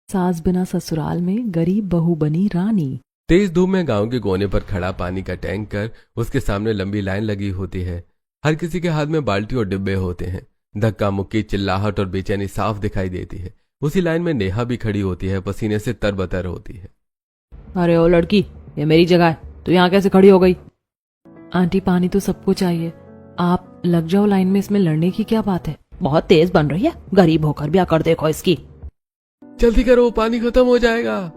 सास बिना ससुराल में गरीब बहू बनी रानी। तेज धूप में गांव के कोने पर खड़ा पानी का टैंकर, उसके सामने लंबी लाइन लगी होती है। हर किसी के हाथ में बाल्टी और डिब्बे होते हैं। धक्का मुक्की, चिल्लाहट और बेचैनी साफ दिखाई देती है। उसी लाइन में नेहा भी खड़ी होती है, पसीने से तरबतर होती है। अरे ओ लड़की, ये मेरी जगह है, तू यहाँ कैसे खड़ी हो गई? आंटी, पानी तो सबको चाहिए, आप लग जाओ लाइन में, इसमें लड़ने की क्या बात है? बहुत तेज बन रही है, गरीब होकर भी आकर देखो इसकी। जल्दी करो, पानी खत्म हो जाएगा।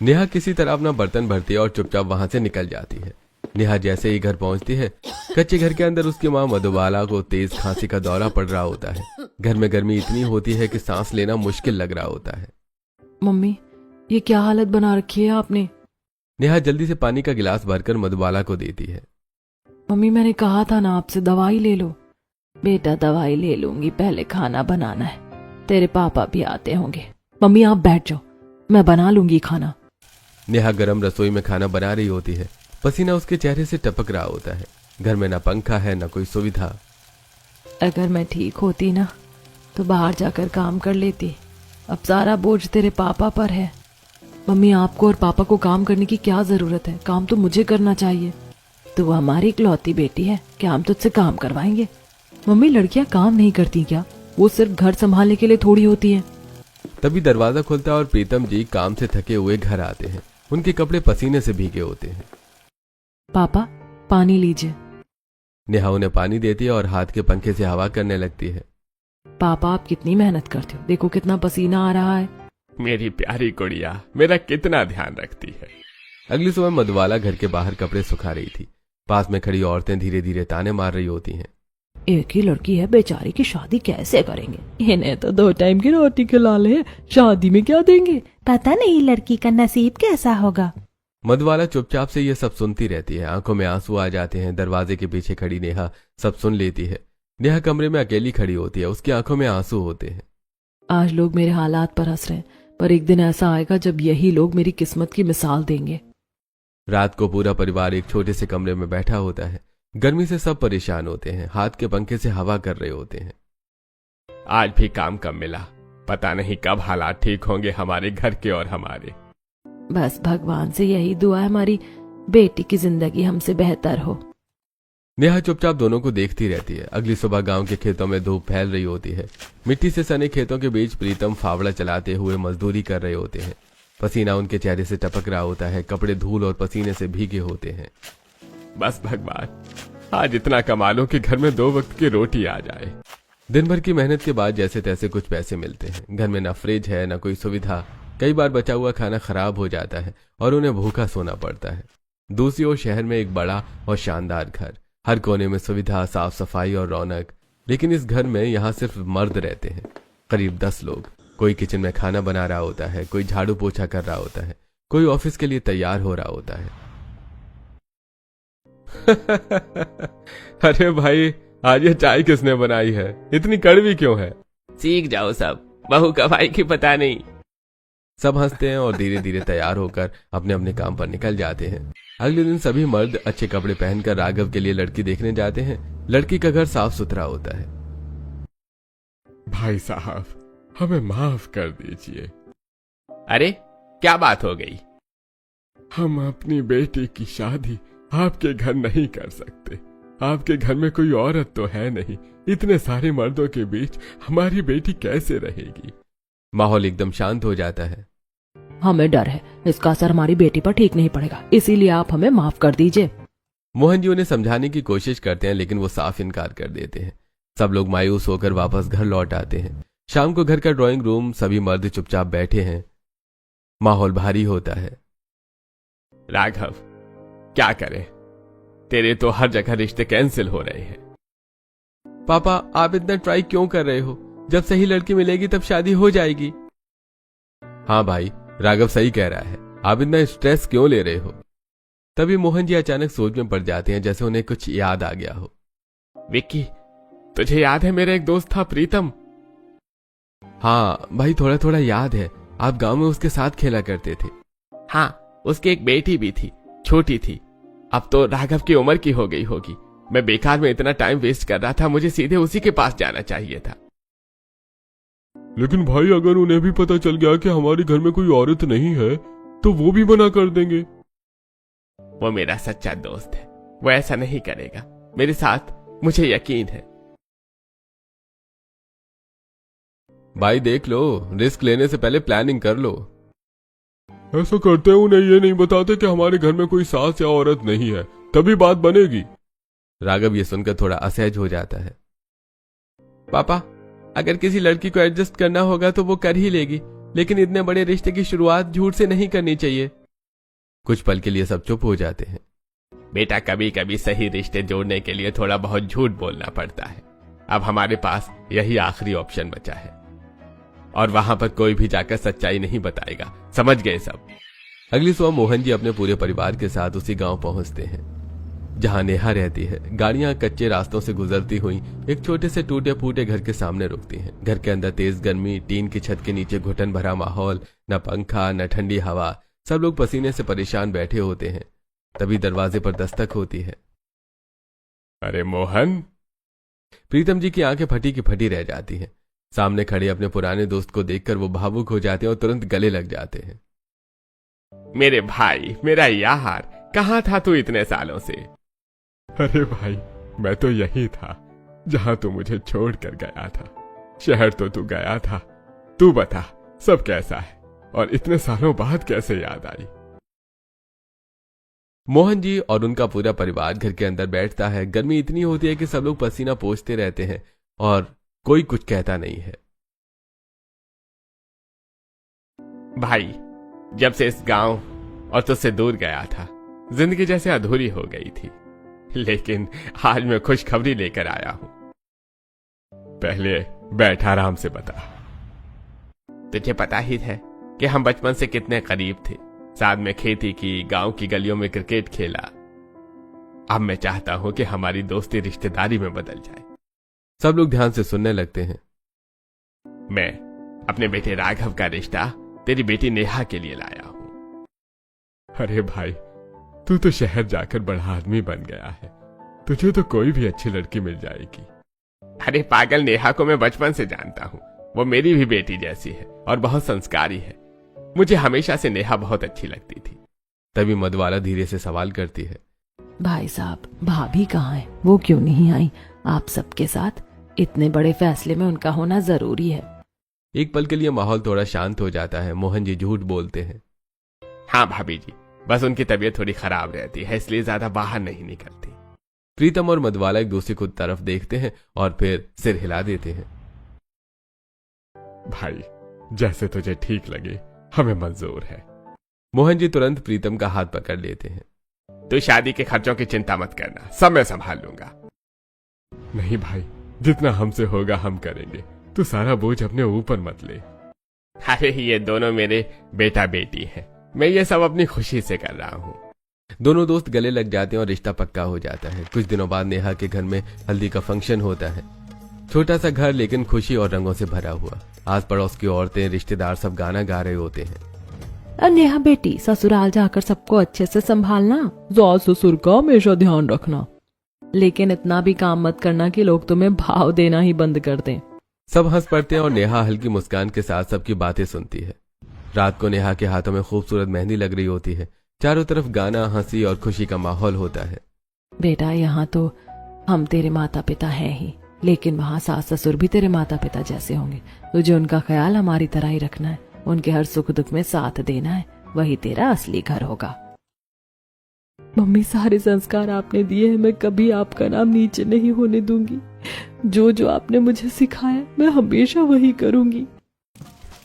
नेहा किसी तरह अपना बर्तन भरती है और चुपचाप वहां से निकल जाती है। नेहा जैसे ही घर पहुंचती है, कच्चे घर के अंदर उसकी माँ मधुबाला को तेज खांसी का दौरा पड़ रहा होता है। घर में गर्मी इतनी होती है कि सांस लेना मुश्किल लग रहा होता है। मम्मी, ये क्या हालत बना रखी है आपने? नेहा जल्दी से पानी का गिलास भरकर मधुबाला को देती है। मम्मी, मैंने कहा था ना आपसे, दवाई ले लो। बेटा, दवाई ले लूंगी, पहले खाना बनाना है, तेरे पापा भी आते होंगे। मम्मी आप बैठ जाओ, मैं बना लूंगी खाना। नेहा गरम रसोई में खाना बना रही होती है। पसीना उसके चेहरे से टपक रहा होता है। घर में न पंखा है, न कोई सुविधा। अगर मैं ठीक होती ना तो बाहर जाकर काम कर लेती, अब सारा बोझ तेरे पापा पर है। मम्मी, आपको और पापा को काम करने की क्या जरूरत है? काम तो मुझे करना चाहिए। तू हमारी इकलौती बेटी है, क्या हम तुझसे काम करवाएंगे? मम्मी, लड़कियां काम नहीं करती क्या? वो सिर्फ घर संभालने के लिए थोड़ी होती है। तभी दरवाजा खुलता है और प्रीतम जी काम से थके हुए घर आते हैं। उनके कपड़े पसीने से भीगे होते हैं। पापा, पानी लीजिए। नेहा उन्हें पानी देती है और हाथ के पंखे से हवा करने लगती है। पापा, आप कितनी मेहनत करते हो, देखो कितना पसीना आ रहा है। मेरी प्यारी गुड़िया मेरा कितना ध्यान रखती है। अगली सुबह मधुबाला घर के बाहर कपड़े सुखा रही थी। पास में खड़ी औरतें धीरे धीरे ताने मार रही होती हैं। एक ही लड़की है बेचारी की, शादी कैसे करेंगे? इन्हें तो 2 टाइम की रोटी खिला ले, शादी में क्या देंगे? पता नहीं लड़की का नसीब कैसा होगा। मधुबाला चुपचाप से ये सब सुनती रहती है। आंखों में आंसू आ जाते हैं। दरवाजे के पीछे खड़ी नेहा सब सुन लेती है। नेहा कमरे में अकेली खड़ी होती है, उसकी आंखों में आंसू होते हैं। आज लोग मेरे हालात पर हंस रहे हैं, पर एक दिन ऐसा आएगा जब यही लोग मेरी किस्मत की मिसाल देंगे। रात को पूरा परिवार एक छोटे से कमरे में बैठा होता है। गर्मी से सब परेशान होते हैं, हाथ के पंखे से हवा कर रहे होते हैं। आज भी काम कम मिला, पता नहीं कब हालात ठीक होंगे हमारे घर के और हमारे। बस भगवान से यही दुआ है, हमारी बेटी की जिंदगी हमसे बेहतर हो। नेहा चुपचाप दोनों को देखती रहती है। अगली सुबह गांव के खेतों में धूप फैल रही होती है। मिट्टी से सने खेतों के बीच प्रीतम फावड़ा चलाते हुए मजदूरी कर रहे होते हैं। पसीना उनके चेहरे से टपक रहा होता है। कपड़े धूल और पसीने से भीगे होते हैं। बस भगवान, आज इतना कमा लो कि घर में 2 वक्त की रोटी आ जाए। दिन भर की मेहनत के बाद जैसे तैसे कुछ पैसे मिलते हैं। घर में न फ्रिज है, न कोई सुविधा। कई बार बचा हुआ खाना खराब हो जाता है और उन्हें भूखा सोना पड़ता है। दूसरी ओर शहर में एक बड़ा और शानदार घर, हर कोने में सुविधा, साफ सफाई और रौनक। लेकिन इस घर में यहाँ सिर्फ मर्द रहते हैं, करीब 10 लोग। कोई किचन में खाना बना रहा होता है, कोई झाड़ू पोछा कर रहा होता है, कोई ऑफिस के लिए तैयार हो रहा होता है। अरे भाई, आज ये चाय किसने बनाई है? इतनी कड़वी क्यों है? सीख जाओ सब, बहू कमाई की पता नहीं। सब हंसते हैं और धीरे धीरे तैयार होकर अपने अपने काम पर निकल जाते हैं। अगले दिन सभी मर्द अच्छे कपड़े पहनकर राघव के लिए लड़की देखने जाते हैं। लड़की का घर साफ सुथरा होता है। भाई साहब, हमें माफ कर दीजिए। अरे क्या बात हो गई? हम अपनी बेटी की शादी आपके घर नहीं कर सकते। आपके घर में कोई औरत तो है नहीं। इतने सारे मर्दों के बीच हमारी बेटी कैसे रहेगी? माहौल एकदम शांत हो जाता है। हमें डर है, इसका असर हमारी बेटी पर ठीक नहीं पड़ेगा, इसीलिए आप हमें माफ कर दीजिए। मोहन जी उन्हें समझाने की कोशिश करते हैं, लेकिन वो साफ इनकार कर देते हैं। सब लोग मायूस होकर वापस घर लौट आते हैं। शाम को घर का ड्राइंग रूम, सभी मर्द चुपचाप बैठे हैं। माहौल भारी होता है। राघव, क्या करें? तेरे तो हर जगह रिश्ते कैंसिल हो रहे हैं। पापा, आप इतना ट्राई क्यों कर रहे हो? जब सही लड़की मिलेगी तब शादी हो जाएगी। हाँ भाई, राघव सही कह रहा है, आप इतना स्ट्रेस क्यों ले रहे हो? तभी मोहन जी अचानक सोच में पड़ जाते हैं, जैसे उन्हें कुछ याद आ गया हो। विक्की, तुझे याद है मेरा एक दोस्त था प्रीतम? हाँ भाई, थोड़ा थोड़ा याद है। आप गांव में उसके साथ खेला करते थे। हाँ, उसकी एक बेटी भी थी, छोटी थी। अब तो राघव की उम्र की हो गई होगी। मैं बेकार में इतना टाइम वेस्ट कर रहा था, मुझे सीधे उसी के पास जाना चाहिए था। लेकिन भाई अगर उन्हें भी पता चल गया कि हमारे घर में कोई औरत नहीं है तो वो भी मना कर देंगे। वो मेरा सच्चा दोस्त है, वो ऐसा नहीं करेगा, मेरे साथ मुझे यकीन है। भाई देख लो, रिस्क लेने से पहले प्लानिंग कर लो। ऐसा करते हैं उन्हें ये नहीं बताते कि हमारे घर में कोई सास या औरत नहीं है, तभी बात बनेगी। राघव ये सुनकर थोड़ा असहज हो जाता है। पापा, अगर किसी लड़की को एडजस्ट करना होगा तो वो कर ही लेगी, लेकिन इतने बड़े रिश्ते की शुरुआत झूठ से नहीं करनी चाहिए। कुछ पल के लिए सब चुप हो जाते हैं। बेटा, कभी कभी सही रिश्ते जोड़ने के लिए थोड़ा बहुत झूठ बोलना पड़ता है। अब हमारे पास यही आखिरी ऑप्शन बचा है, और वहां पर कोई भी जाकर सच्चाई नहीं बताएगा, समझ गए सब। अगली सुबह मोहन जी अपने पूरे परिवार के साथ उसी गांव पहुंचते हैं जहां नेहा रहती है। गाड़ियां कच्चे रास्तों से गुजरती हुई एक छोटे से टूटे फूटे घर के सामने रुकती हैं। घर के अंदर तेज गर्मी, टीन की छत के नीचे घुटन भरा माहौल, न पंखा न ठंडी हवा, सब लोग पसीने से परेशान बैठे होते हैं। तभी दरवाजे पर दस्तक होती है। अरे मोहन। प्रीतम जी की आंखें फटी की फटी रह जाती हैं। सामने खड़े अपने पुराने दोस्त को देखकर वो भावुक हो जाते हैं और तुरंत गले लग जाते हैं। मेरे भाई, मेरा यार, कहाँ था तू इतने सालों से? अरे भाई, मैं तो यही था जहां तू मुझे छोड़ कर गया था। शहर तो तू गया था। तू बता, सब कैसा है और इतने सालों बाद कैसे याद आई? मोहन जी और उनका पूरा परिवार घर के अंदर बैठता है। गर्मी इतनी होती है कि सब लोग पसीना पोंछते रहते हैं और कोई कुछ कहता नहीं है। भाई, जब से इस गांव और तुझसे दूर गया था, जिंदगी जैसे अधूरी हो गई थी, लेकिन आज मैं खुशखबरी लेकर आया हूं। पहले बैठ, आराम से बता। तुझे पता ही है कि हम बचपन से कितने करीब थे, साथ में खेती की, गांव की गलियों में क्रिकेट खेला। अब मैं चाहता हूं कि हमारी दोस्ती रिश्तेदारी में बदल जाए। सब लोग ध्यान से सुनने लगते हैं। मैं अपने बेटे राघव का रिश्ता तेरी बेटी नेहा के लिए लाया हूं। अरे भाई, तू तो शहर जाकर बड़ा आदमी बन गया है, तुझे तो कोई भी अच्छी लड़की मिल जाएगी। अरे पागल, नेहा को मैं बचपन से जानता हूं। वो मेरी भी बेटी जैसी है और बहुत संस्कारी है। मुझे हमेशा से नेहा बहुत अच्छी लगती थी। तभी मधुबाला धीरे से सवाल करती है। भाई साहब, भाभी कहाँ है? वो क्यों नहीं आई आप सबके साथ? इतने बड़े फैसले में उनका होना जरूरी है। एक पल के लिए माहौल थोड़ा शांत हो जाता है। मोहन जी झूठ बोलते हैं। हाँ भाभी जी, बस उनकी तबीयत थोड़ी खराब रहती है, इसलिए ज्यादा बाहर नहीं निकलती। प्रीतम और मधुबाला एक दूसरे को तरफ देखते हैं और फिर सिर हिला देते हैं। भाई, जैसे तुझे ठीक लगे, हमें मंजूर है। मोहन जी तुरंत प्रीतम का हाथ पकड़ लेते हैं। तो शादी के खर्चों की चिंता मत करना, सब मैं संभाल लूंगा। नहीं भाई, जितना हमसे होगा हम करेंगे, तू सारा बोझ अपने ऊपर मत ले। अरे ये दोनों मेरे बेटा बेटी हैं, मैं ये सब अपनी खुशी से कर रहा हूँ। दोनों दोस्त गले लग जाते हैं और रिश्ता पक्का हो जाता है। कुछ दिनों बाद नेहा के घर में हल्दी का फंक्शन होता है। छोटा सा घर, लेकिन खुशी और रंगों से भरा हुआ। आस पड़ोस की औरतें, रिश्तेदार सब गाना गा रहे होते हैं। नेहा बेटी, ससुराल जाकर सबको अच्छे से संभालना, सास ससुर का हमेशा ध्यान रखना, लेकिन इतना भी काम मत करना कि लोग तुम्हें भाव देना ही बंद कर दें। सब हंस पड़ते हैं और नेहा हल्की मुस्कान के साथ सबकी बातें सुनती है। रात को नेहा के हाथों में खूबसूरत मेहंदी लग रही होती है। चारों तरफ गाना, हंसी और खुशी का माहौल होता है। बेटा, यहाँ तो हम तेरे माता पिता हैं ही, लेकिन वहाँ सास ससुर भी तेरे माता पिता जैसे होंगे। तुझे उनका ख्याल हमारी तरह ही रखना है, उनके हर सुख दुख में साथ देना है, वही तेरा असली घर होगा। मम्मी, सारे संस्कार आपने दिए हैं, मैं कभी आपका नाम नीचे नहीं होने दूंगी। जो जो आपने मुझे सिखाया मैं हमेशा वही करूंगी।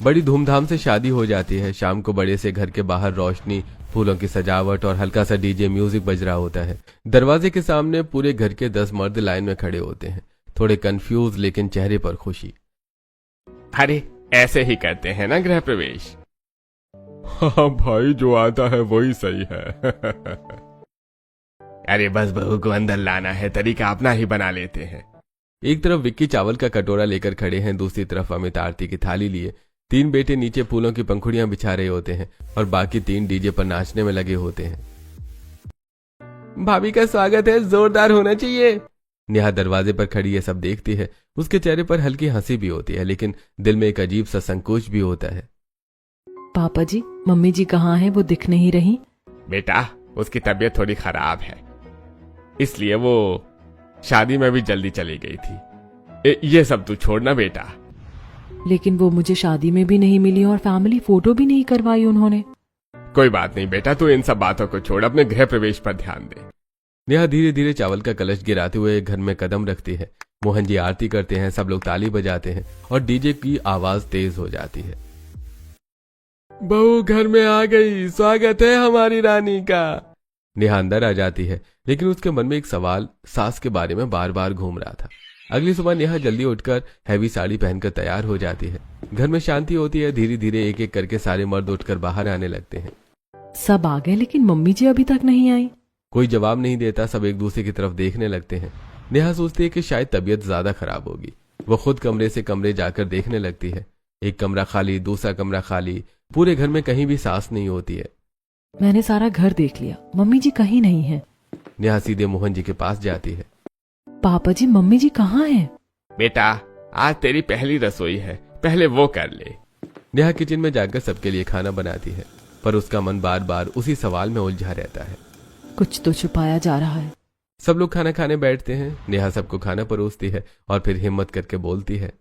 बड़ी धूमधाम से शादी हो जाती है। शाम को बड़े से घर के बाहर रोशनी, फूलों की सजावट और हल्का सा डीजे म्यूजिक बज रहा होता है। दरवाजे के सामने पूरे घर के 10 मर्द लाइन में खड़े होते हैं, थोड़े कंफ्यूज लेकिन चेहरे पर खुशी। अरे ऐसे ही करते हैं ना गृह प्रवेश? हाँ भाई, जो आता है वही सही है। अरे बस बहू को अंदर लाना है, तरीका अपना ही बना लेते हैं। एक तरफ विक्की चावल का कटोरा लेकर खड़े हैं, दूसरी तरफ अमित आरती की थाली लिए। 3 बेटे नीचे फूलों की पंखुड़ियां बिछा रहे होते हैं और बाकी 3 डीजे पर नाचने में लगे होते हैं। भाभी का स्वागत है, जोरदार होना चाहिए। नेहा दरवाजे पर खड़ी ये सब देखती है। उसके चेहरे पर हल्की हंसी भी होती है, लेकिन दिल में एक अजीब सा संकोच भी होता है। पापा जी, मम्मी जी कहाँ हैं? वो दिख नहीं रही। बेटा, उसकी तबीयत थोड़ी खराब है, इसलिए वो शादी में भी जल्दी चली गई थी। ये सब तू छोड़ना बेटा। लेकिन वो मुझे शादी में भी नहीं मिली और फैमिली फोटो भी नहीं करवाई उन्होंने। कोई बात नहीं बेटा, तू इन सब बातों को छोड़, अपने गृह प्रवेश पर ध्यान दे। नेहा धीरे धीरे चावल का कलश गिराते हुए घर में कदम रखती है। मोहन जी आरती करते हैं, सब लोग ताली बजाते हैं और डीजे की आवाज तेज हो जाती है। बहू घर में आ गई, स्वागत है हमारी रानी का। नेहा अंदर आ जाती है, लेकिन उसके मन में एक सवाल सास के बारे में बार बार घूम रहा था। अगली सुबह नेहा जल्दी उठकर हैवी साड़ी पहनकर तैयार हो जाती है। घर में शांति होती है। धीरे धीरे एक एक करके सारे मर्द उठकर बाहर आने लगते हैं। सब आ गए, लेकिन मम्मी जी अभी तक नहीं आई। कोई जवाब नहीं देता। सब एक दूसरे की तरफ देखने लगते हैं। नेहा सोचती है कि शायद तबीयत ज्यादा खराब होगी। वो खुद कमरे से कमरे जाकर देखने लगती है। एक कमरा खाली, दूसरा कमरा खाली, पूरे घर में कहीं भी सांस नहीं होती है। मैंने सारा घर देख लिया, मम्मी जी कहीं नहीं है। नेहा सीधे मोहन जी के पास जाती है। पापा जी, मम्मी जी कहाँ हैं? बेटा, आज तेरी पहली रसोई है, पहले वो कर ले। नेहा किचन में जाकर सबके लिए खाना बनाती है, पर उसका मन बार बार उसी सवाल में उलझा रहता है। कुछ तो छुपाया जा रहा है। सब लोग खाना खाने बैठते हैं। नेहा सबको खाना परोसती है और फिर हिम्मत करके बोलती है,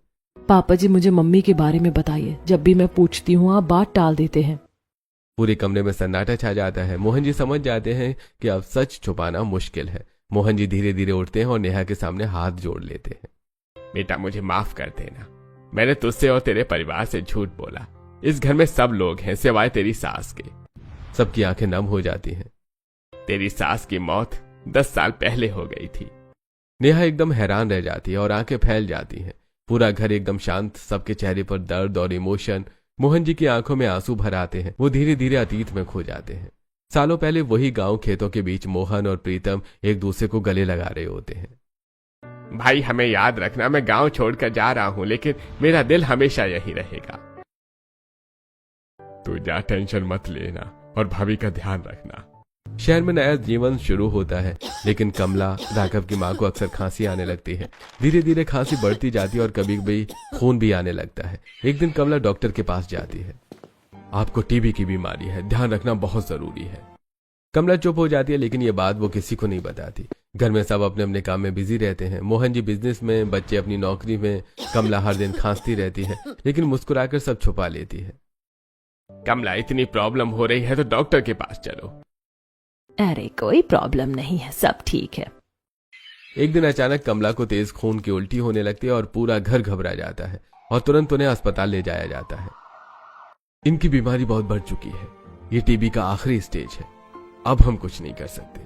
पापा जी, मुझे मम्मी के बारे में बताइए। जब भी मैं पूछती हूँ आप बात टाल देते हैं। पूरे कमरे में सन्नाटा छा जाता है। मोहन जी समझ जाते हैं कि अब सच छुपाना मुश्किल है। मोहन जी धीरे धीरे उठते हैं और नेहा के सामने हाथ जोड़ लेते हैं। बेटा, मुझे माफ कर देना, मैंने तुझसे और तेरे परिवार से झूठ बोला। इस घर में सब लोग हैं सिवाय तेरी सास के। सबकी आंखें नम हो जाती हैं। तेरी सास की मौत 10 साल पहले हो गई थी। नेहा एकदम हैरान रह जाती है और आंखें फैल जाती हैं। पूरा घर एकदम शांत, सबके चेहरे पर दर्द और इमोशन। मोहन जी की आंखों में आंसू भर आते हैं। वो धीरे धीरे अतीत में खो जाते हैं। सालों पहले वही गांव खेतों के बीच मोहन और प्रीतम एक दूसरे को गले लगा रहे होते हैं। भाई, हमें याद रखना, मैं गांव छोड़कर जा रहा हूं, लेकिन मेरा दिल हमेशा यही रहेगा। तू जा, टेंशन मत लेना और भाभी का ध्यान रखना। शहर में नया जीवन शुरू होता है, लेकिन कमला, राघव की मां को अक्सर खांसी आने लगती है। धीरे धीरे खांसी बढ़ती जाती है और कभी कभी खून भी आने लगता है। एक दिन कमला डॉक्टर के पास जाती है। आपको टीबी की बीमारी है, ध्यान रखना बहुत जरूरी है। कमला चुप हो जाती है, लेकिन ये बात वो किसी को नहीं बताती। घर में सब अपने अपने काम में बिजी रहते हैं। मोहन जी बिजनेस में, बच्चे अपनी नौकरी में। कमला हर दिन खांसती रहती है, लेकिन मुस्कुराकर सब छुपा लेती है। कमला, इतनी प्रॉब्लम हो रही है तो डॉक्टर के पास चलो। अरे कोई प्रॉब्लम नहीं है, सब ठीक है। एक दिन अचानक कमला को तेज खून की उल्टी होने लगती है और पूरा घर घबरा जाता है और तुरंत उन्हें अस्पताल ले जाया जाता है। इनकी बीमारी बहुत बढ़ चुकी है, ये टीबी का आखिरी स्टेज है, अब हम कुछ नहीं कर सकते।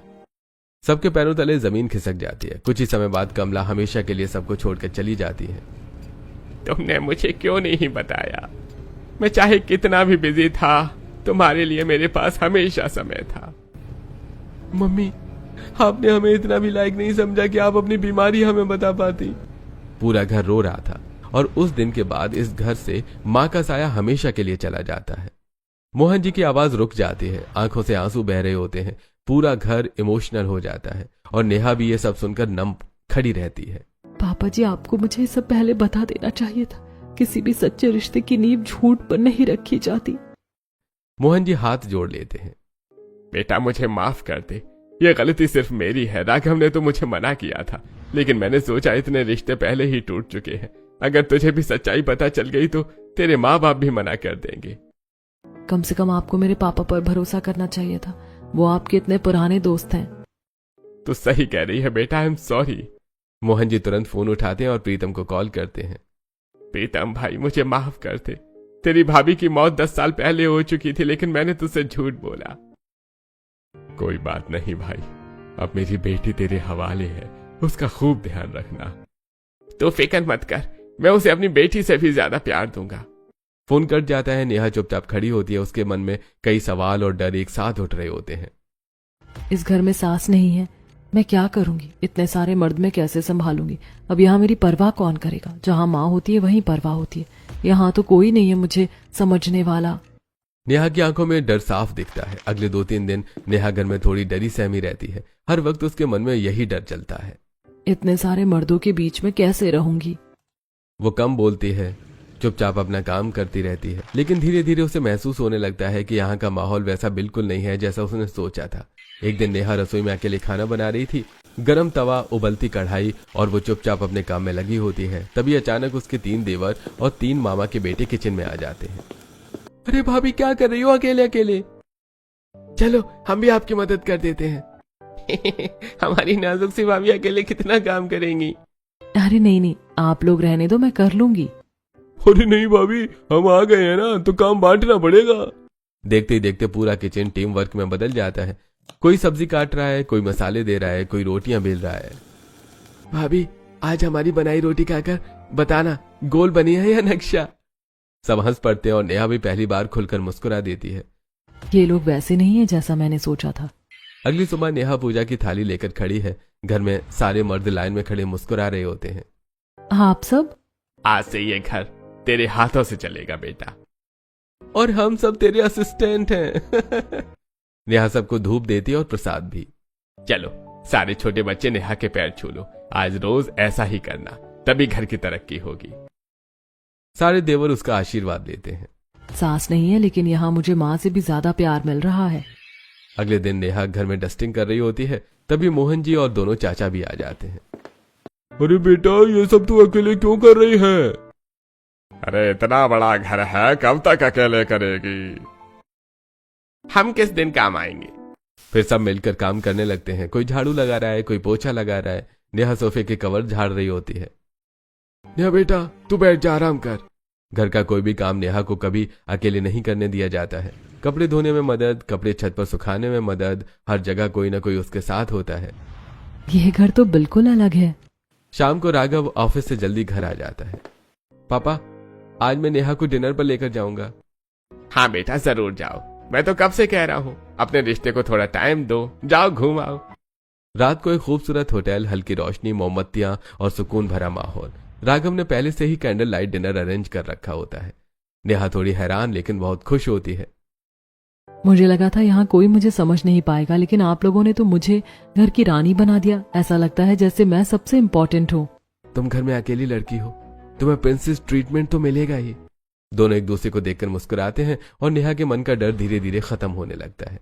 सबके पैरों तले जमीन खिसक जाती है। कुछ ही समय बाद कमला हमेशा के लिए सबको छोड़कर चली जाती है। तुमने मुझे क्यों नहीं बताया? मैं चाहे कितना भी बिजी था, तुम्हारे लिए मेरे पास हमेशा समय था। मम्मी, आपने हमें इतना भी लायक नहीं समझा कि आप अपनी बीमारी हमें बता पाती। पूरा घर रो रहा था और उस दिन के बाद इस घर से माँ का साया हमेशा के लिए चला जाता है। मोहन जी की आवाज रुक जाती है, आंखों से आंसू बह रहे होते हैं। पूरा घर इमोशनल हो जाता है और नेहा भी ये सब सुनकर नम खड़ी रहती है। पापा जी, आपको मुझे ये सब पहले बता देना चाहिए था। किसी भी सच्चे रिश्ते की नींव झूठ पर नहीं रखी जाती। मोहन जी हाथ जोड़ लेते हैं। बेटा, मुझे माफ कर दे, ये गलती सिर्फ मेरी है। राघव ने तो मुझे मना किया था, लेकिन मैंने सोचा इतने रिश्ते पहले ही टूट चुके हैं, अगर तुझे भी सच्चाई पता चल गई तो तेरे माँ बाप भी मना कर देंगे। कम से कम आपको मेरे पापा पर भरोसा करना चाहिए था, वो आपके इतने पुराने दोस्त हैं। तू सही कह रही है बेटा, I am sorry. Mohan ji तुरंत फोन उठाते हैं और प्रीतम को कॉल करते हैं। प्रीतम भाई, मुझे माफ कर दे। तेरी भाभी की मौत 10 साल पहले हो चुकी थी, लेकिन मैंने तुझसे झूठ बोला। कोई बात नहीं भाई, अब मेरी बेटी तेरे हवाले है, उसका खूब ध्यान रखना। तो फिक्र मत कर, मैं उसे अपनी बेटी से भी ज्यादा प्यार दूंगा। फोन कट जाता है। नेहा चुपचाप खड़ी होती है। उसके मन में कई सवाल और डर एक साथ उठ रहे होते हैं। इस घर में सास नहीं है, मैं क्या करूंगी? इतने सारे मर्द में कैसे संभालूंगी? अब यहाँ मेरी परवाह कौन करेगा? जहाँ माँ होती है वहीं परवाह होती है, यहाँ तो कोई नहीं है मुझे समझने वाला। नेहा की आंखों में डर साफ दिखता है। अगले 2-3 दिन नेहा घर में थोड़ी डरी सहमी रहती है। हर वक्त उसके मन में यही डर चलता है। इतने सारे मर्दों के बीच में कैसे रहूंगी। वो कम बोलती है, चुपचाप अपना काम करती रहती है, लेकिन धीरे धीरे उसे महसूस होने लगता है कि यहाँ का माहौल वैसा बिल्कुल नहीं है जैसा उसने सोचा था। एक दिन नेहा रसोई में अकेले खाना बना रही थी। गरम तवा, उबलती कढ़ाई और वो चुपचाप अपने काम में लगी होती है। तभी अचानक उसके 3 देवर और 3 मामा के बेटे किचन में आ जाते हैं। अरे भाभी, क्या कर रही हो अकेले अकेले? चलो हम भी आपकी मदद कर देते हैं। हमारी नाजुक सी भाभी अकेले कितना काम करेंगी। अरे नहीं नहीं, आप लोग रहने दो, मैं कर लूंगी। अरे नहीं भाभी, हम आ गए हैं ना, तो काम बांटना पड़ेगा। देखते ही देखते पूरा किचन टीम वर्क में बदल जाता है। कोई सब्जी काट रहा है, कोई मसाले दे रहा है, कोई रोटियां बेल रहा है। भाभी, आज हमारी बनाई रोटी खाकर बताना गोल बनी है या नक्शा। सब हंस पड़ते हैं और नेहा भी पहली बार खुलकर मुस्कुरा देती है। ये लोग वैसे नहीं है जैसा मैंने सोचा था। अगली सुबह नेहा पूजा की थाली लेकर खड़ी है। घर में सारे मर्द लाइन में खड़े मुस्कुरा रहे होते हैं। आप सब? आज से ये घर तेरे हाथों से चलेगा बेटा। और हम सब तेरे असिस्टेंट हैं। नेहा सबको धूप देती है और प्रसाद भी। चलो सारे छोटे बच्चे नेहा के पैर छू लो। आज रोज ऐसा ही करना, तभी घर की तरक्की होगी। सारे देवर उसका आशीर्वाद लेते हैं। सास नहीं है, लेकिन यहाँ मुझे माँ से भी ज्यादा प्यार मिल रहा है। अगले दिन नेहा घर में डस्टिंग कर रही होती है। तभी मोहन जी और दोनों चाचा भी आ जाते हैं। अरे बेटा, ये सब तू अकेले क्यों कर रही है? अरे इतना बड़ा घर है, कब तक अकेले करेगी? हम किस दिन काम आएंगे? फिर सब मिलकर काम करने लगते हैं। कोई झाड़ू लगा रहा है, कोई पोछा लगा रहा है। नेहा सोफे के कवर झाड़ रही होती है। नेहा बेटा, तू बैठ जा, आराम कर। घर का कोई भी काम नेहा को कभी अकेले नहीं करने दिया जाता है। कपड़े धोने में मदद, कपड़े छत पर सुखाने में मदद, हर जगह कोई ना कोई उसके साथ होता है। यह घर तो बिल्कुल अलग है। शाम को राघव ऑफिस से जल्दी घर आ जाता है। पापा, आज मैं नेहा को डिनर पर लेकर जाऊंगा। हाँ बेटा, जरूर जाओ। मैं तो कब से कह रहा हूँ, अपने रिश्ते को थोड़ा टाइम दो, जाओ घूम आओ। रात को एक खूबसूरत होटल, हल्की रोशनी, मोमबत्तियां और सुकून भरा माहौल। राघव ने पहले से ही कैंडल लाइट डिनर अरेंज कर रखा होता है। नेहा थोड़ी हैरान लेकिन बहुत खुश होती है। मुझे लगा था यहाँ कोई मुझे समझ नहीं पाएगा, लेकिन आप लोगों ने तो मुझे घर की रानी बना दिया। ऐसा लगता है जैसे मैं सबसे इम्पोर्टेंट हूँ। तुम घर में अकेली लड़की हो, तुम्हें प्रिंसेस ट्रीटमेंट तो मिलेगा ही। दोनों एक दूसरे को देखकर मुस्कुराते हैं और नेहा के मन का डर धीरे धीरे खत्म होने लगता है।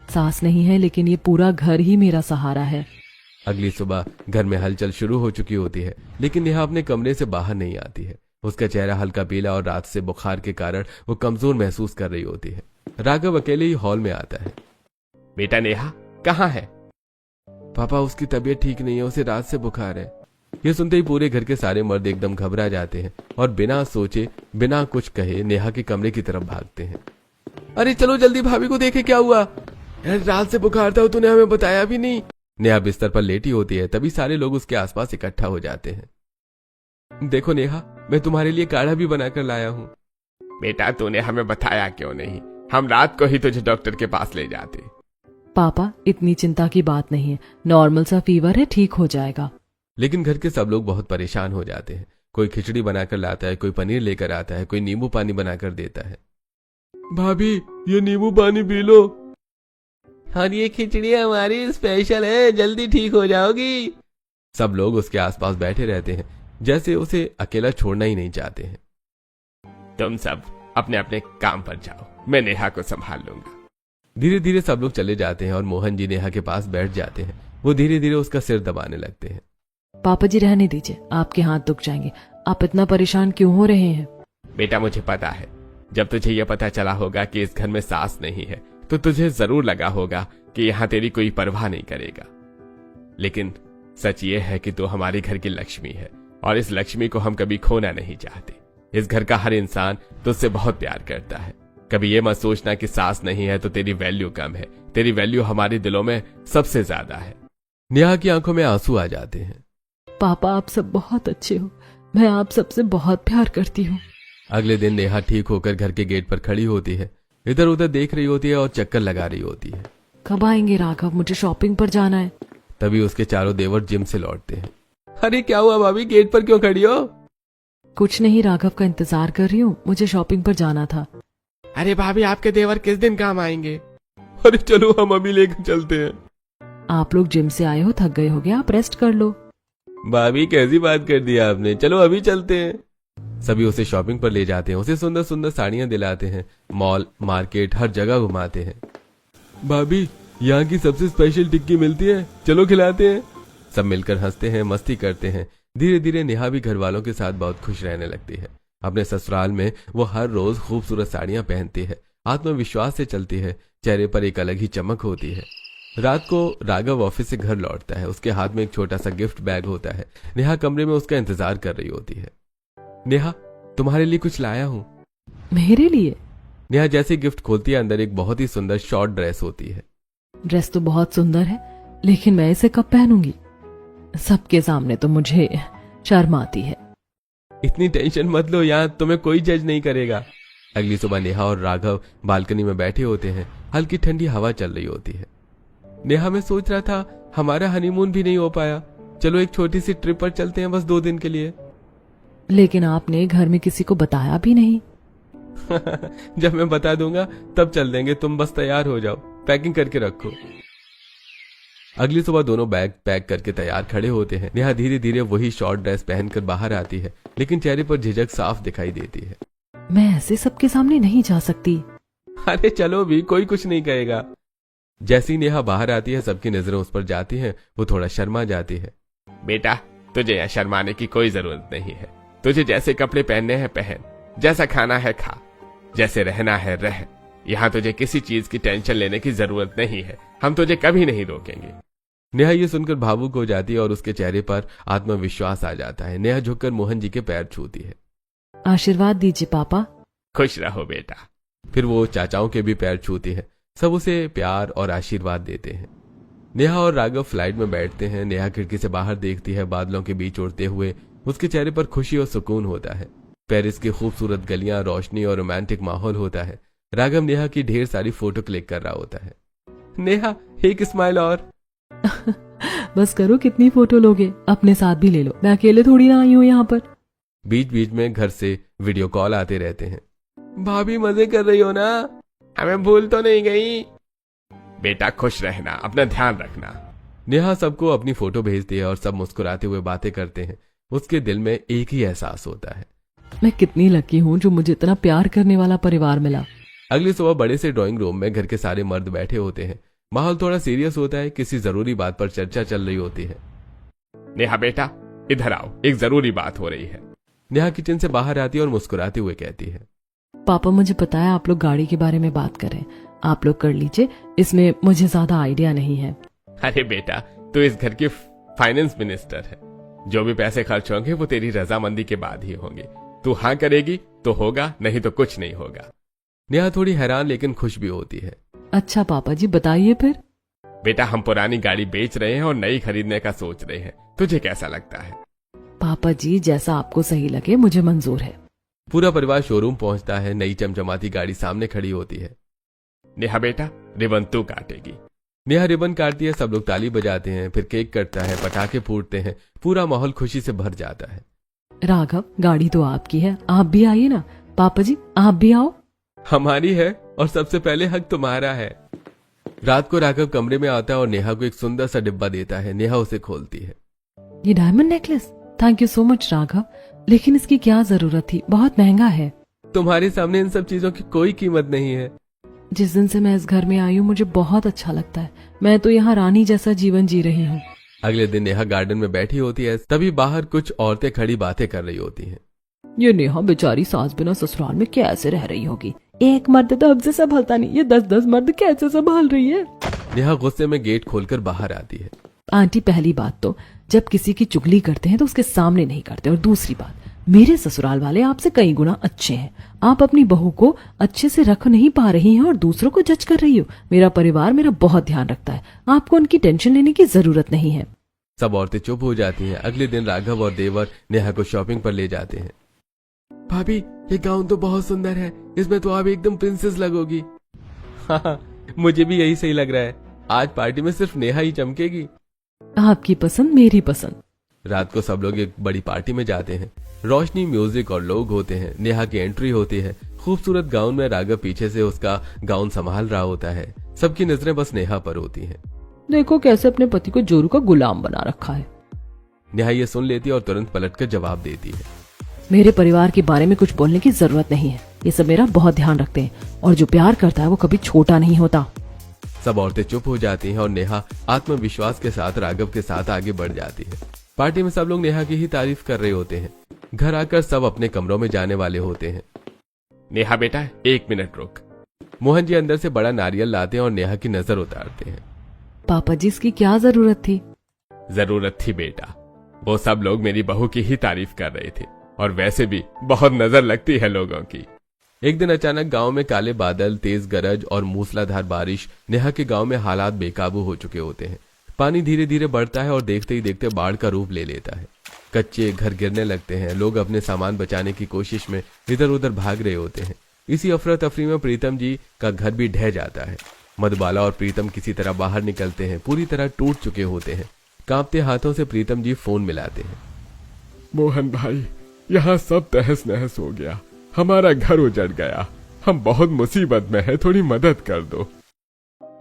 सास नहीं है, लेकिन ये पूरा घर ही मेरा सहारा है। अगली सुबह घर में हलचल शुरू हो चुकी होती है, लेकिन नेहा अपने कमरे से बाहर नहीं आती है। उसका चेहरा हल्का पीला और रात से बुखार के कारण वो कमजोर महसूस कर रही होती है। राघव अकेले ही हॉल में आता है। बेटा नेहा कहाँ है? पापा, उसकी तबीयत ठीक नहीं है, उसे रात से बुखार है। ये सुनते ही पूरे घर के सारे मर्द एकदम घबरा जाते हैं और बिना सोचे बिना कुछ कहे नेहा के कमरे की तरफ भागते हैं। अरे चलो जल्दी, भाभी को देखे क्या हुआ। रात से बुखार था, तूने हमें बताया भी नहीं। नेहा बिस्तर पर लेटी होती है। तभी सारे लोग उसके आसपास इकट्ठा हो जाते हैं। देखो नेहा, मैं तुम्हारे लिए काढ़ा भी बनाकर लाया हूँ। बेटा तूने हमें बताया क्यों नहीं? हम रात को ही तुझे डॉक्टर के पास ले जाते। पापा, इतनी चिंता की बात नहीं है, नॉर्मल सा फीवर है, ठीक हो जाएगा। लेकिन घर के सब लोग बहुत परेशान हो जाते हैं। कोई खिचड़ी बनाकर लाता है, कोई पनीर लेकर आता है, कोई नींबू पानी बनाकर देता है। भाभी, ये नींबू पानी पी लो। और ये खिचड़ी हमारी स्पेशल है, जल्दी ठीक हो जाओगी। सब लोग उसके आसपास बैठे रहते हैं, जैसे उसे अकेला छोड़ना ही नहीं चाहते हैं। तुम सब अपने अपने काम पर जाओ, मैं नेहा को संभाल लूंगा। धीरे धीरे सब लोग चले जाते हैं और मोहन जी नेहा के पास बैठ जाते हैं। वो धीरे धीरे उसका सिर दबाने लगते हैं। पापा जी, रहने दीजिए, आपके हाथ दुख जाएंगे। आप इतना परेशान क्यों हो रहे हैं? बेटा मुझे पता है, जब तुझे यह पता चला होगा कि इस घर में सास नहीं है, तो तुझे जरूर लगा होगा कि यहाँ तेरी कोई परवाह नहीं करेगा। लेकिन सच ये है कि तू हमारे घर की लक्ष्मी है और इस लक्ष्मी को हम कभी खोना नहीं चाहते। इस घर का हर इंसान तुझसे बहुत प्यार करता है। कभी ये मत सोचना कि सास नहीं है तो तेरी वैल्यू कम है। तेरी वैल्यू हमारे दिलों में सबसे ज्यादा है। नेहा की आंखों में आंसू आ जाते हैं। पापा, आप सब बहुत अच्छे हो, मैं आप सबसे बहुत प्यार करती हूँ। अगले दिन नेहा ठीक होकर घर के गेट पर खड़ी होती है, इधर उधर देख रही होती है और चक्कर लगा रही होती है। कब आएंगे राघव? मुझे शॉपिंग पर जाना है। तभी उसके चारों देवर जिम से लौटते हैं। अरे क्या हुआ भाभी, गेट पर क्यों खड़ी हो? कुछ नहीं, राघव का इंतजार कर रही हूँ, मुझे शॉपिंग पर जाना था। अरे भाभी, आपके देवर किस दिन काम आएंगे? अरे चलो हम अभी लेकर चलते हैं। आप लोग जिम से आए हो, थक गए होगे, आप रेस्ट कर लो। भाभी कैसी बात कर दी आपने, चलो अभी चलते हैं। सभी उसे शॉपिंग पर ले जाते हैं, उसे सुंदर सुंदर साड़ियां दिलाते हैं, मॉल मार्केट हर जगह घुमाते हैं। भाभी यहाँ की सबसे स्पेशल टिक्की मिलती है, चलो खिलाते हैं। सब मिलकर हंसते हैं, मस्ती करते हैं। धीरे धीरे नेहा भी घर वालों के साथ बहुत खुश रहने लगती है। अपने ससुराल में वो हर रोज खूबसूरत साड़ियां पहनती है, आत्मविश्वास से चलती है, चेहरे पर एक अलग ही चमक होती है। रात को राघव ऑफिस से घर लौटता है, उसके हाथ में एक छोटा सा गिफ्ट बैग होता है। नेहा कमरे में उसका इंतजार कर रही होती है। नेहा, तुम्हारे लिए कुछ लाया हूं। मेरे लिए? नेहा जैसे गिफ्ट खोलती है, अंदर एक बहुत ही सुंदर शॉर्ट ड्रेस होती है। ड्रेस तो बहुत सुंदर है, लेकिन मैं इसे कब पहनूंगी? सबके सामने तो मुझे शर्म आती है। इतनी टेंशन मत लो, यहाँ तुम्हें कोई जज नहीं करेगा। अगली सुबह नेहा और राघव बालकनी में बैठे होते हैं, हल्की ठंडी हवा चल रही होती है। नेहा, मैं सोच रहा था हमारा हनीमून भी नहीं हो पाया, चलो एक छोटी सी ट्रिप पर चलते हैं, बस 2 दिन के लिए। लेकिन आपने घर में किसी को बताया भी नहीं। जब मैं बता दूंगा तब चल देंगे, तुम बस तैयार हो जाओ, पैकिंग करके रखो। अगली सुबह दोनों बैग पैक करके तैयार खड़े होते हैं। नेहा धीरे धीरे वही शॉर्ट ड्रेस पहनकर बाहर आती है, लेकिन चेहरे पर झिझक साफ दिखाई देती है। मैं ऐसे सबके सामने नहीं जा सकती। अरे चलो भी, कोई कुछ नहीं कहेगा। जैसी नेहा बाहर आती है, सबकी नजरें उस पर जाती हैं, वो थोड़ा शर्मा जाती है। बेटा, तुझे यहाँ शर्माने की कोई जरूरत नहीं है। तुझे जैसे कपड़े पहनने हैं पहन, जैसा खाना है खा, जैसे रहना है रह। यहाँ तुझे किसी चीज की टेंशन लेने की जरूरत नहीं है, हम तुझे कभी नहीं रोकेंगे। नेहा ये सुनकर भावुक हो जाती है और उसके चेहरे पर आत्मविश्वास आ जाता है। नेहा झुककर मोहन जी के पैर छूती है। आशीर्वाद दीजिए पापा। खुश रहो बेटा। फिर वो चाचाओं के भी पैर छूती है। सब उसे प्यार और आशीर्वाद देते हैं। नेहा और राघव फ्लाइट में बैठते हैं। नेहा खिड़की से बाहर देखती है, बादलों के बीच उड़ते हुए। उसके चेहरे पर खुशी और सुकून होता है। पेरिस की खूबसूरत गलियां, रोशनी और रोमांटिक माहौल होता है। राघव नेहा की ढेर सारी फोटो क्लिक कर रहा होता है। नेहा, एक स्माइल और। बस करो, कितनी फोटो लोगे? अपने साथ भी ले लो, मैं अकेले थोड़ी ना आई हूँ यहाँ पर। बीच बीच में घर से वीडियो कॉल आते रहते हैं। भाभी मजे कर रही हो ना? हमें भूल तो नहीं गई? बेटा खुश रहना, अपना ध्यान रखना। नेहा सबको अपनी फोटो भेजती है और सब मुस्कुराते हुए बातें करते हैं। उसके दिल में एक ही एहसास होता है, मैं कितनी लकी हूँ जो मुझे इतना प्यार करने वाला परिवार मिला। अगली सुबह बड़े से ड्राइंग रूम में घर के सारे मर्द बैठे होते हैं। माहौल थोड़ा सीरियस होता है, किसी जरूरी बात पर चर्चा चल रही होती है। नेहा बेटा, इधर आओ, एक जरूरी बात हो रही है। नेहा किचन से बाहर आती है और मुस्कुराते हुए कहती है, पापा मुझे पता है आप लोग गाड़ी के बारे में बात करें, आप लोग कर लीजिए, इसमें मुझे ज्यादा आइडिया नहीं है। अरे बेटा, तू इस घर की फाइनेंस मिनिस्टर है, जो भी पैसे खर्च होंगे वो तेरी रजामंदी के बाद ही होंगे। तू हाँ करेगी तो होगा, नहीं तो कुछ नहीं होगा। नेहा थोड़ी हैरान लेकिन खुश भी होती है। अच्छा पापा जी, बताइए फिर। बेटा, हम पुरानी गाड़ी बेच रहे हैं और नई खरीदने का सोच रहे हैं, तुझे कैसा लगता है? पापा जी, जैसा आपको सही लगे, मुझे मंजूर है। पूरा परिवार शोरूम पहुंचता है। नई चमचमाती गाड़ी सामने खड़ी होती है। नेहा बेटा, रिबन तू काटेगी। नेहा रिबन काटती है, सब लोग ताली बजाते हैं, फिर केक कटता है, पटाखे फूटते हैं, पूरा माहौल खुशी से भर जाता है। राघव, गाड़ी तो आपकी है, आप भी आइए ना। पापा जी, आप भी आओ। हमारी है और सबसे पहले हक तुम्हारा है। रात को राघव कमरे में आता है और नेहा को एक सुंदर सा डिब्बा देता है। नेहा उसे खोलती है। ये diamond necklace, thank you so much Raghav, लेकिन इसकी क्या जरूरत थी, बहुत महंगा है। तुम्हारे सामने इन सब चीजों की कोई कीमत नहीं है। जिस दिन से मैं इस घर में आई हूँ मुझे बहुत अच्छा लगता है, मैं तो यहाँ रानी जैसा जीवन जी रही हूँ। अगले दिन नेहा गार्डन में बैठी होती है, तभी बाहर कुछ औरतें खड़ी बातें कर रही होती हैं। ये नेहा बेचारी सास बिना ससुराल में कैसे रह रही होगी, एक मर्द तो हमसे संभलता नहीं, ये 10-10 मर्द कैसे संभाल रही है। नेहा गुस्से में गेट खोलकर बाहर आती है। आंटी, पहली बात तो जब किसी की चुगली करते हैं तो उसके सामने नहीं करते, और दूसरी बात, मेरे ससुराल वाले आपसे कई गुना अच्छे हैं। आप अपनी बहू को अच्छे से रख नहीं पा रही हैं और दूसरों को जज कर रही हो। मेरा परिवार मेरा बहुत ध्यान रखता है, आपको उनकी टेंशन लेने की जरूरत नहीं है। सब औरतें चुप हो जाती हैं। अगले दिन राघव और देवर नेहा को शॉपिंग पर ले जाते हैं। भाभी, ये गाउन तो बहुत सुंदर है, इसमें तो आप एकदम प्रिंसेस लगोगी। हाँ, मुझे भी यही सही लग रहा है। आज पार्टी में सिर्फ नेहा ही चमकेगी। आपकी पसंद मेरी पसंद। रात को सब लोग एक बड़ी पार्टी में जाते हैं। रोशनी, म्यूजिक और लोग होते हैं। नेहा की एंट्री होती है। खूबसूरत गाउन में राघव पीछे से उसका गाउन संभाल रहा होता है। सबकी नजरें बस नेहा पर होती हैं। देखो कैसे अपने पति को जोरू का गुलाम बना रखा है। नेहा ये सुन लेती है और तुरंत पलटकर जवाब देती है। मेरे परिवार के बारे में कुछ बोलने की जरूरत नहीं है। ये सब मेरा बहुत ध्यान रखते हैं और जो प्यार करता है वो कभी छोटा नहीं होता। सब औरतें चुप हो जाती हैं और नेहा आत्मविश्वास के साथ राघव के साथ आगे बढ़ जाती है। पार्टी में सब लोग नेहा की ही तारीफ कर रहे होते हैं। घर आकर सब अपने कमरों में जाने वाले होते हैं। नेहा बेटा 1 मिनट रुक। मोहन जी अंदर से बड़ा नारियल लाते हैं और नेहा की नजर उतारते हैं। पापा जी इसकी क्या जरूरत थी? जरूरत थी बेटा, वो सब लोग मेरी बहू की ही तारीफ कर रहे थे और वैसे भी बहुत नजर लगती है लोगों की। एक दिन अचानक गांव में काले बादल, तेज गरज और मूसलाधार बारिश। नेहा के गांव में हालात बेकाबू हो चुके होते हैं। पानी धीरे धीरे बढ़ता है और देखते ही देखते बाढ़ का रूप ले लेता है। कच्चे घर गिरने लगते हैं। लोग अपने सामान बचाने की कोशिश में इधर उधर भाग रहे होते हैं। इसी अफरा तफरी में प्रीतम जी का घर भी ढह जाता है। मधुबाला और प्रीतम किसी तरह बाहर निकलते हैं। पूरी तरह टूट चुके होते हैं। कांपते हाथों से प्रीतम जी फोन मिलाते हैं। मोहन भाई, यहाँ सब तहस नहस हो गया, हमारा घर उजड़ गया, हम बहुत मुसीबत में हैं, थोड़ी मदद कर दो।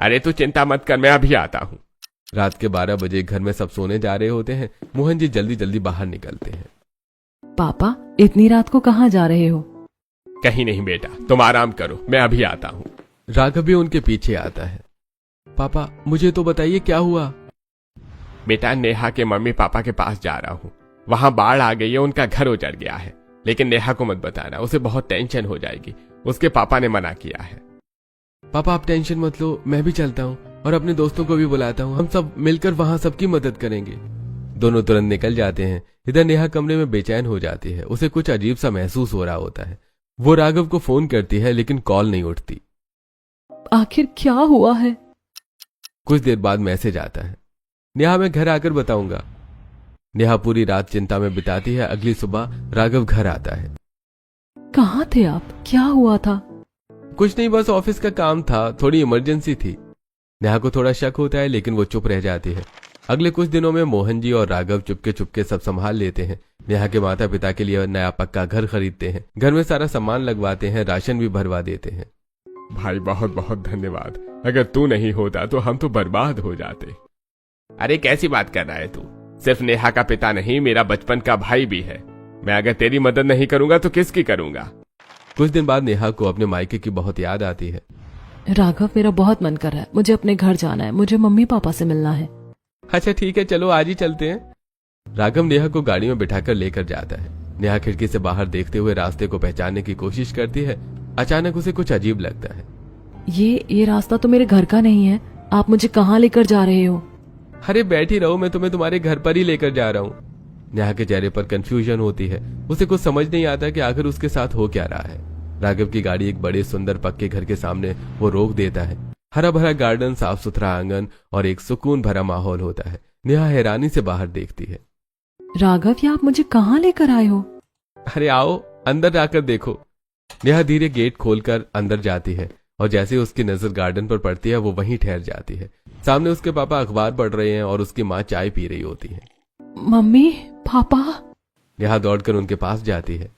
अरे तू चिंता मत कर, मैं अभी आता हूँ। रात के 12 बजे घर में सब सोने जा रहे होते हैं। मोहन जी जल्दी जल्दी बाहर निकलते हैं। पापा इतनी रात को कहाँ जा रहे हो? कहीं नहीं बेटा, तुम आराम करो, मैं अभी आता हूँ। राघव भी उनके पीछे आता है। पापा मुझे तो बताइए क्या हुआ? बेटा नेहा के मम्मी पापा के पास जा रहा हूँ, वहां बाढ़ आ गई है, उनका घर उजड़ गया है। लेकिन नेहा को मत बताना, उसे बहुत टेंशन हो जाएगी, उसके पापा ने मना किया है। पापा आप टेंशन मत लो, मैं भी चलता हूँ और अपने दोस्तों को भी बुलाता हूँ। हम सब मिलकर वहां सबकी मदद करेंगे। दोनों तुरंत निकल जाते हैं। इधर नेहा कमरे में बेचैन हो जाती है। उसे कुछ अजीब सा महसूस हो रहा होता है। वो राघव को फोन करती है लेकिन कॉल नहीं उठती। आखिर क्या हुआ है? कुछ देर बाद मैसेज आता है। नेहा मैं घर आकर बताऊंगा। नेहा पूरी रात चिंता में बिताती है। अगली सुबह राघव घर आता है। कहाँ थे आप? क्या हुआ था? कुछ नहीं, बस ऑफिस का काम था, थोड़ी इमरजेंसी थी। नेहा को थोड़ा शक होता है लेकिन वो चुप रह जाती है। अगले कुछ दिनों में मोहन जी और राघव चुपके चुपके सब संभाल लेते हैं। नेहा के माता पिता के लिए नया पक्का घर खरीदते हैं। घर में सारा सामान लगवाते हैं। राशन भी भरवा देते हैं। भाई बहुत बहुत धन्यवाद, अगर तू नहीं होता तो हम तो बर्बाद हो जाते। अरे कैसी बात कर रहा है तू? सिर्फ नेहा का पिता नहीं, मेरा बचपन का भाई भी है। मैं अगर तेरी मदद नहीं करूंगा तो किसकी करूंगा? कुछ दिन बाद नेहा को अपने मायके की बहुत याद आती है। राघव मेरा बहुत मन कर रहा है, मुझे अपने घर जाना है, मुझे मम्मी पापा से मिलना है। अच्छा ठीक है, चलो आज ही चलते हैं। राघव नेहा को गाड़ी में बिठाकर लेकर जाता है। नेहा खिड़की से बाहर देखते हुए रास्ते को पहचानने की कोशिश करती है। अचानक उसे कुछ अजीब लगता है। ये रास्ता तो मेरे घर का नहीं है। आप मुझे कहाँ लेकर जा रहे हो? अरे बैठी रहो, मैं तुम्हें तुम्हारे घर पर ही लेकर जा रहा हूँ। नेहा के चेहरे पर कंफ्यूजन होती है। उसे कुछ समझ नहीं आता कि आखिर उसके साथ हो क्या रहा है। राघव की गाड़ी एक बड़े सुंदर पक्के घर के सामने वो रोक देता है। हरा भरा गार्डन, साफ सुथरा आंगन और एक सुकून भरा माहौल होता है। नेहा हैरानी से बाहर देखती है। राघव ये आप मुझे कहाँ लेकर आए हो? अरे आओ अंदर जाकर देखो। नेहा धीरे गेट खोलकर अंदर जाती है और जैसे उसकी नजर गार्डन पर पड़ती है वो वहीं ठहर जाती है। सामने उसके पापा अखबार पढ़ रहे हैं और उसकी माँ चाय पी रही होती है। Mummy papa. नेहा दौड़कर उनके पास जाती है।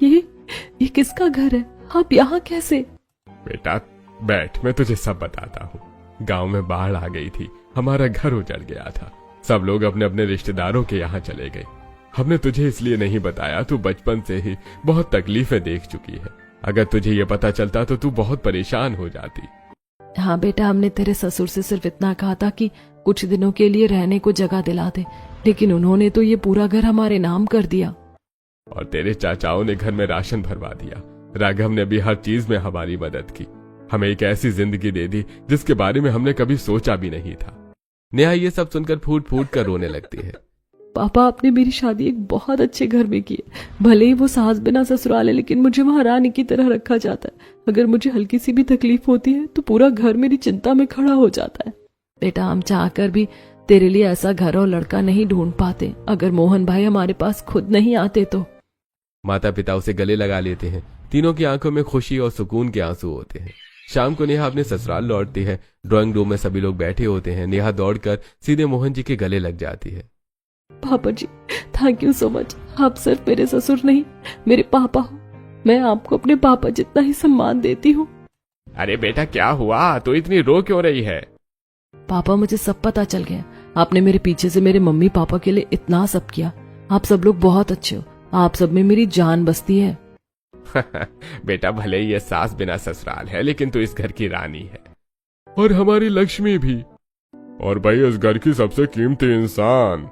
ये किसका घर है? आप यहाँ कैसे? बेटा बैठ, मैं तुझे सब बताता हूँ। गांव में बाढ़ आ गई थी, हमारा घर उजड़ गया था। सब लोग अपने अपने रिश्तेदारों के यहाँ चले गए। हमने तुझे इसलिए नहीं बताया, तू बचपन से ही बहुत तकलीफें देख चुकी है। अगर तुझे ये पता चलता तो तू बहुत परेशान हो जाती। हाँ बेटा, हमने तेरे ससुर से सिर्फ इतना कहा था कि कुछ दिनों के लिए रहने को जगह दिला दे, लेकिन उन्होंने तो ये पूरा घर हमारे नाम कर दिया। और तेरे चाचाओं ने घर में राशन भरवा दिया। राघव ने भी हर चीज में हमारी मदद की, हमें एक ऐसी जिंदगी दे दी जिसके बारे में हमने कभी सोचा भी नहीं था। नेहा ये सब सुनकर फूट फूट कर रोने लगती है। पापा आपने मेरी शादी एक बहुत अच्छे घर में की है। भले ही वो सास बिना ससुराल है, लेकिन मुझे वहां रानी की तरह रखा जाता है। अगर मुझे हल्की सी भी तकलीफ होती है तो पूरा घर मेरी चिंता में खड़ा हो जाता है। बेटा हम चाहकर भी तेरे लिए ऐसा घर और लड़का नहीं ढूंढ पाते। अगर मोहन भाई हमारे पास खुद नहीं आते तो। माता पिता उसे गले लगा लेते हैं। तीनों की आंखों में खुशी और सुकून के आंसू होते हैं। शाम को नेहा अपने ससुराल लौटती है। ड्राइंग रूम में सभी लोग बैठे होते हैं। नेहा दौड़कर सीधे मोहन जी के गले लग जाती है। पापा जी थैंक यू सो मच। आप सिर्फ मेरे ससुर नहीं, मेरे पापा हो। मैं आपको अपने पापा जितना ही सम्मान देती हूँ। अरे बेटा क्या हुआ, तो इतनी रो क्यों रही है? पापा मुझे सब पता चल गया। आपने मेरे पीछे से मेरे मम्मी पापा के लिए इतना सब किया। आप सब लोग बहुत अच्छे हो। आप सब में मेरी जान बसती है। बेटा, भले ही ये सास बिना ससुराल है, लेकिन तू इस घर की रानी है, और हमारी लक्ष्मी भी, और भाई इस घर की सबसे कीमती इंसान।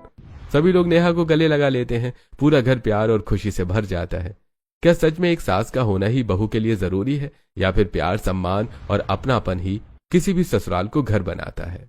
सभी लोग नेहा को गले लगा लेते हैं। पूरा घर प्यार और खुशी से भर जाता है। क्या सच में एक सास का होना ही बहू के लिए जरूरी है, या फिर प्यार, सम्मान और अपनापन ही किसी भी ससुराल को घर बनाता है?